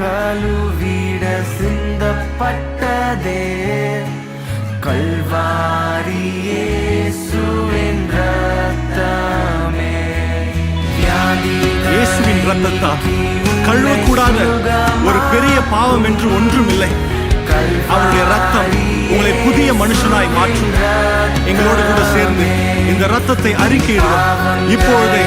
கழுவிட சிந்தப்பட்டதே கல்வாரி இயேசுவின் இரத்தமே. இயேசுவின் இரத்தத்தால் கழுவக்கூடாத ஒரு பெரிய பாவம் என்று ஒன்றும் இல்லை. அவருடைய ரத்தம் உங்களை புதிய மனுஷனாய் மாற்றும். எங்களோடு கூட சேர்ந்து இந்த ரத்தத்தை அறிக்கையிடுவோம். இப்பொழுதே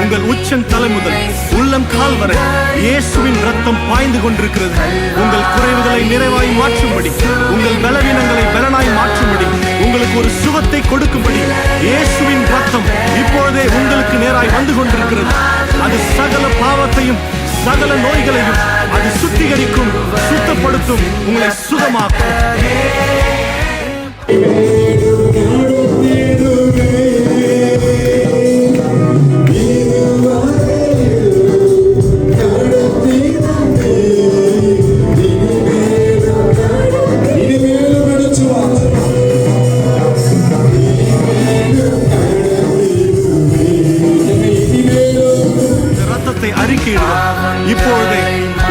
உங்கள் உச்சன் தலை முதல் உள்ளம் கால் வரை இயேசுவின் ரத்தம் பாய்ந்து கொண்டிருக்கிறது. உங்கள் குறைவுகளை நிறைவாய் மாற்றும்படி, உங்கள் பலவீனங்களை பலனாய் மாற்றும்படி, உங்களுக்கு ஒரு சுகத்தை கொடுக்கும்படி இயேசுவின் ரத்தம் இப்பொழுதே உங்களுக்கு நேராய் வந்து கொண்டிருக்கிறது. அது சகல பாவத்தையும் சகல நோய்களையும் அது சுத்திகரிக்கும், சுத்தப்படுத்தும், உங்களை சுகமாக்கும். இப்பொழுதே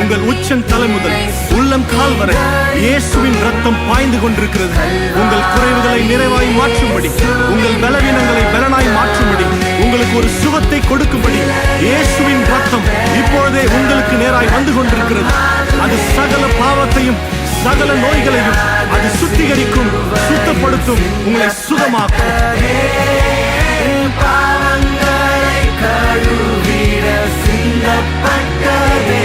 உங்கள் உச்சன் தலை முதல் உள்ளம் கால் வரை இயேசுவின் ரத்தம் பாய்ந்து கொண்டிருக்கிறது. உங்கள் குறைவுகளை நிறைவாய் மாற்றும்படி, உங்கள் பலவீனங்களை பலனாய் மாற்றும்படி, உங்களுக்கு ஒரு சுகத்தை கொடுக்கும்படி இயேசுவின் ரத்தம் இப்பொழுதே உங்களுக்கு நேராய் வந்து கொண்டிருக்கிறது. அது சகல பாவத்தையும் சகல நோய்களையும் அது சுத்திகரிக்கும், சுத்தப்படுத்தும், உங்களை சுகமாக்கும். பாவங்களை கழுவிட சிந்தப்பட்டதே